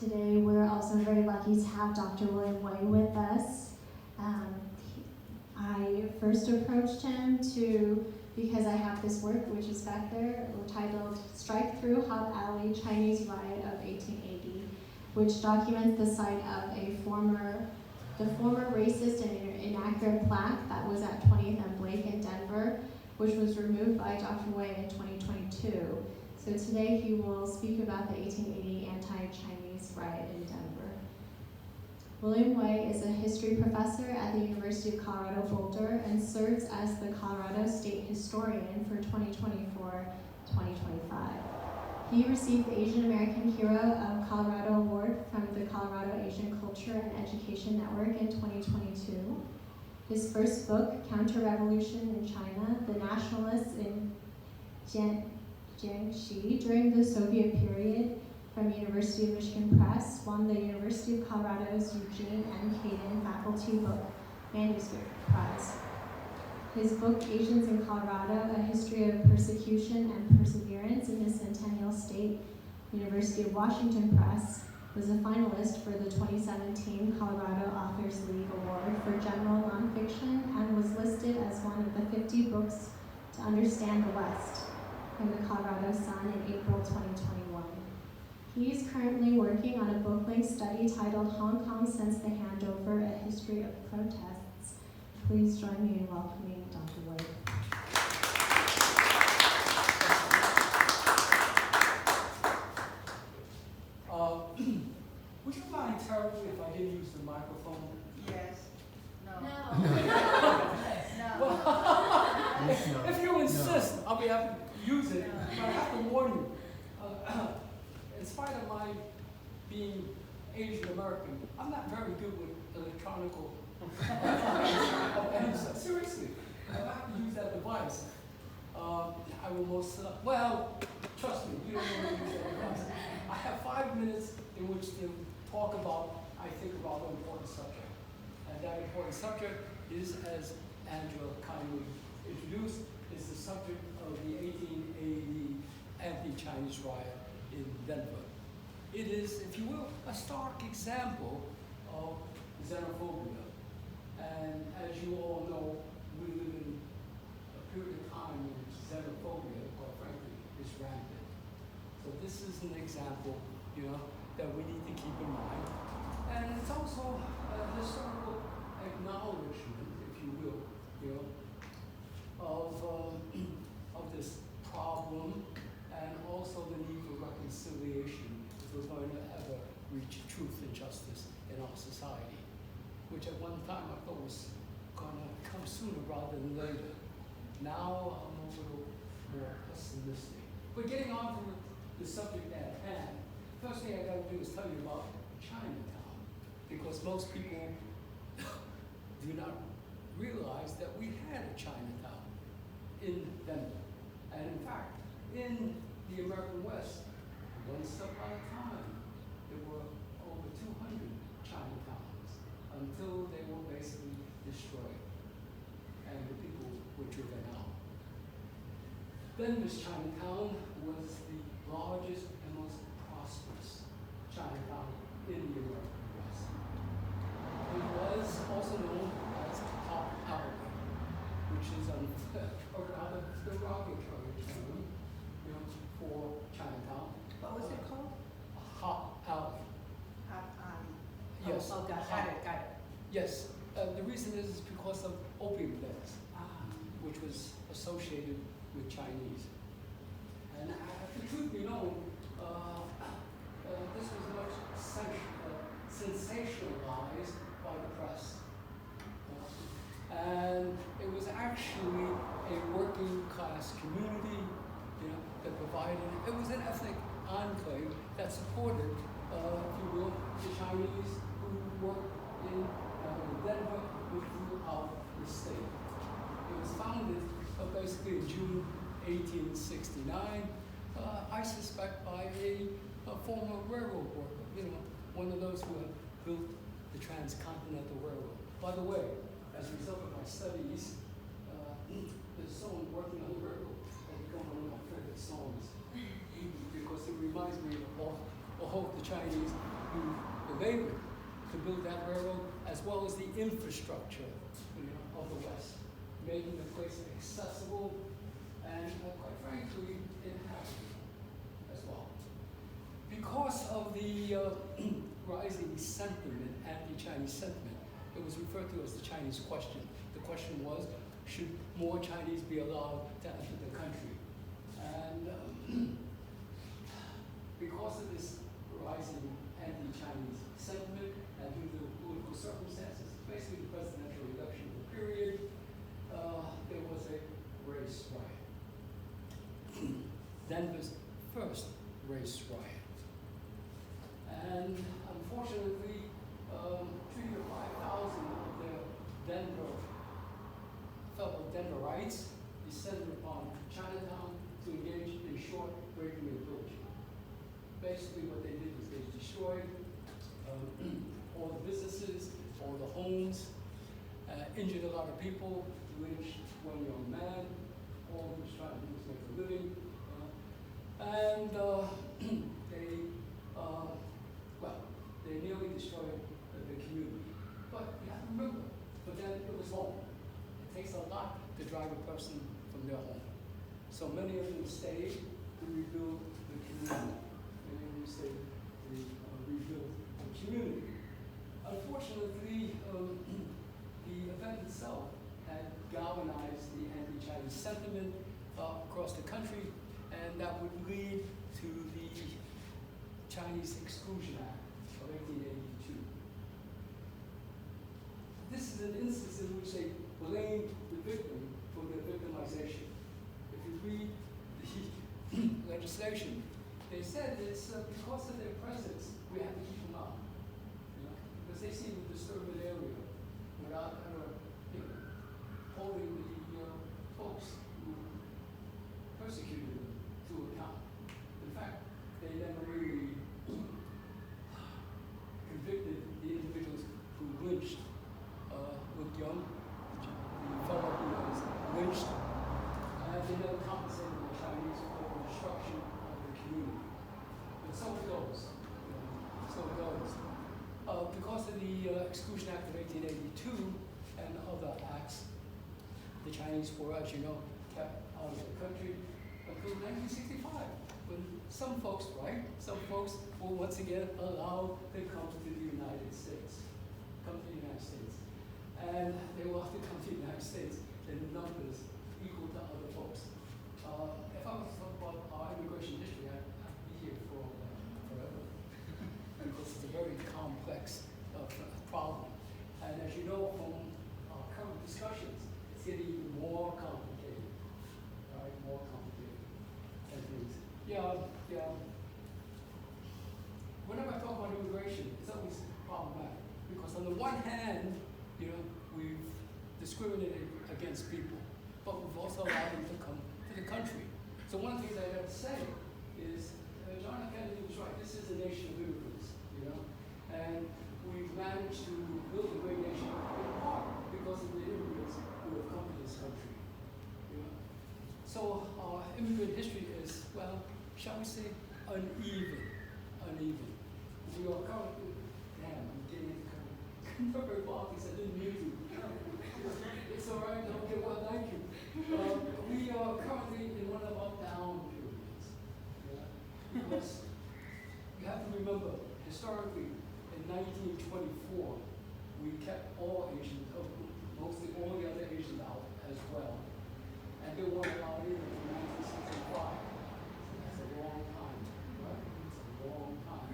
Today we're also very lucky to have Dr. William Wei with us. I first approached him because I have this work, which is back there, titled Strike Through Hop Alley Chinese Riot of 1880, which documents the site of the former racist and inaccurate plaque that was at 20th and Blake in Denver, which was removed by Dr. Wei in 2022. So today he will speak about the 1880 anti-Chinese riot in Denver. William Wei is a history professor at the University of Colorado Boulder and serves as the Colorado State Historian for 2024-2025. He received the Asian American Hero of Colorado Award from the Colorado Asian Culture and Education Network in 2022. His first book, Counter-Revolution in China, The Nationalists in Jiangxi during the Soviet period, from University of Michigan Press, won the University of Colorado's Eugene and Kayden Faculty Book Manuscript Prize. His book, Asians in Colorado, A History of Persecution and Perseverance in the Centennial State, University of Washington Press, was a finalist for the 2017 Colorado Authors League Award for General Nonfiction and was listed as one of the 50 books to understand the West from the Colorado Sun in April 2021. He is currently working on a book-length study titled Kong Since the Handover, A History of Protests. Please join me in welcoming Dr. Wei. Would you mind terribly if I didn't use the microphone? Yes. No. Well, if you insist, I'll be happy to use it. But I have to warn you, in spite of my being Asian American, I'm not very good with electronic seriously, I have to use that device. I will most, trust me, you don't want to use that device. I have 5 minutes in which to talk about, I think, a rather important subject. And that important subject is, as Angela kindly introduced, is the subject of the 1880 anti-Chinese riot in Denver. It is, if you will, a stark example of xenophobia. And as you all know, we live in a period of time in which xenophobia, quite frankly, is rampant. So this is an example, that we need to keep in mind. And it's also a historical acknowledgement, if you will, of this problem, and also the need for reconciliation if we're going to ever reach truth and justice in our society, which at one time I thought was going to come sooner rather than later. Now I'm a little more pessimistic. But getting on to the subject at hand, first thing I got to do is tell you about Chinatown, because most people do not realize that we had a Chinatown in Denver. And in fact, in the American West, one step at a time, there were over 200 Chinatowns until they were basically destroyed and the people were driven out. Denver's Chinatown was the largest and most prosperous Chinatown in the American West. It was also known as Hop Alley, which is a rather derogatory term for Chinatown. What was it called? Hop Alley. Hop Alley. Yes. Oh, got it. Yes. The reason is because of opium dens, which was associated with Chinese. And the truth be known, this was much sensationalized by the press. And it was actually a working class community, that provided, it was an ethnic enclave that supported, if you will, the Chinese who worked in Denver and throughout the state. It was founded basically in June 1869, I suspect by a former railroad worker, one of those who had built the transcontinental railroad. By the way, as a result of my studies, the song Working on the Railroad has become one of my favorite songs because it reminds me of all the Chinese the labor to build that railroad, as well as the infrastructure, of the West, making the place accessible and, quite frankly, inhabitable as well. Because of the rising sentiment, anti-Chinese sentiment, it was referred to as the Chinese question. The question was, should more Chinese be allowed to enter the country? And because of this rising anti-Chinese sentiment and due to the political circumstances, basically the presidential election period, there was a race riot. Denver's first race riot. And unfortunately, 3,000 to 5,000 of the fellow Denverites descended upon Chinatown to engage in short breaking and pillaging. Basically what they did was they destroyed all the businesses, all the homes, injured a lot of people, lynched one young man, all he was trying to do was make a living. And they nearly destroyed the community. But you have to remember, for them it was home. It takes a lot to drive a person from their home. So many of them stayed to rebuild the community. Many of them stayed to rebuild the community. Unfortunately, the event itself had galvanized the anti-Chinese sentiment across the country, and that would lead to the Chinese Exclusion Act of 1882. This is an instance in which they blame the victim for their victimization. If you read the legislation, they said it's because of their presence, we have to keep them out. Because they seem to disturb an area without holding the folks who persecuted them to account. In fact, they never really convicted the individuals who lynched Luke Young, the fellow who was lynched, and they never compensated the Chinese for the destruction of the community. But so it goes. So it goes. Because of the Exclusion Act of 1882 and other acts, the Chinese were, as you know, kept out of the country until 1965, when some folks were once again allowed to come to the United States. And they will have to come to the United States in numbers equal to other folks. If I was to talk about our immigration history, I'd be here for forever. Because it's a very complex problem. And as you know from our current discussions, it's getting even more complicated. Right? More complicated and things. Whenever I talk about immigration, it's always problematic. Because on the one hand, we've discriminated against people, but we've also allowed them to come to the country. So one of the things I have to say is, John F. Kennedy was right. This is a nation of immigrants, and we've managed to build a great nation in part because of the immigrants who have come to this country. So our immigrant history is, well, shall we say, uneven. We are currently, I'm getting into very politics. I didn't mean to. It's all right. Okay, well, thank you. We are currently in one of our down periods. Because you have to remember, historically, in 1924, we kept all Asians, mostly all the other Asians out as well. And they weren't allowed in until 1965. That's a long time, right? It's a long time.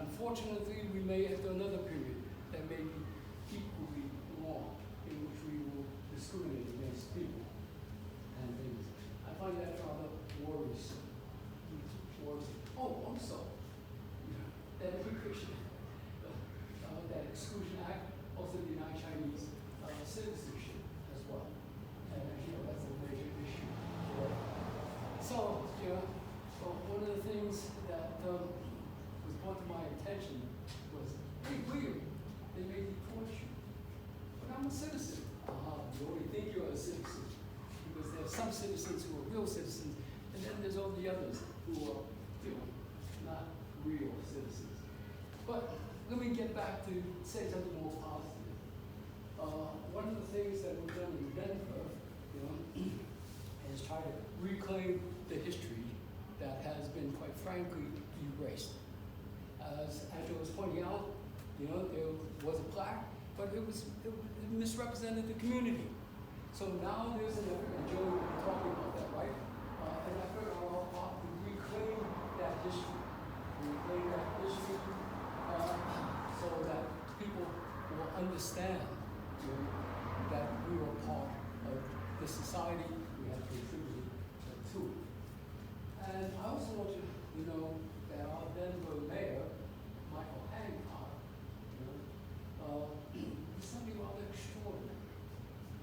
Unfortunately, we may enter another period that may be equally long, in which we will discriminate against people and things. I find that rather worrisome. Oh, also, that immigration, that Exclusion Act also denied Chinese citizenship as well. And as you know, that's a major issue. So, one of the things that was brought to my attention was, hey, weird, they may deport you. But I'm a citizen. You only think you're a citizen. Because there are some citizens who are real citizens, and then there's all the others who are, not real citizens. But let me get back to say something more positive. One of the things that we've done in Denver, you know, is try to reclaim the history that has been, quite frankly, erased. As Angela was pointing out, you know, there was a plaque, but it misrepresented the community. So now there's an effort, and Joey will be talking about that, right? An effort on our part to reclaim that history. So that people will understand, you know, that we were part of the society we have contributed to. And I also want you to know that our Denver mayor, Michael Hancock, you know, is something rather extraordinary.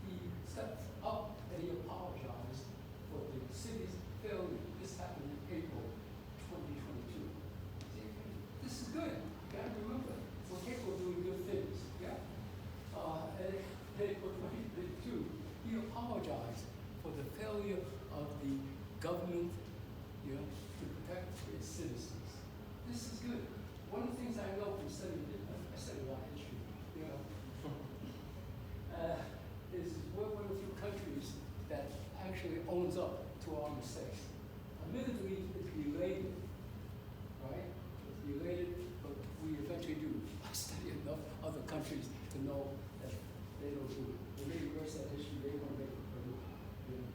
He stepped up and he apologized for the city's failure. This happened in April 2022. This is good. You got to remember, we're capable of doing good things. Yeah. And what he did too, he apologized for the failure of the government, you know, to protect its citizens. This is good. One of the things I know from studying, I study a lot of history, you know, is we're one of the few countries that actually owns up to our mistakes. Admittedly, it's belated, right? It's belated, but we eventually do. I study enough other countries to know that they don't do it. When they reverse that history, they want to make it permanent. You know?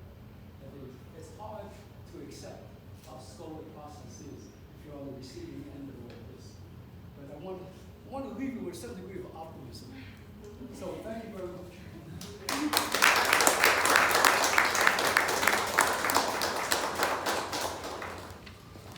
That is, it's hard to accept how slow the process is if you're on the receiving end of all this. But I want to leave you with some degree of optimism. So thank you very much.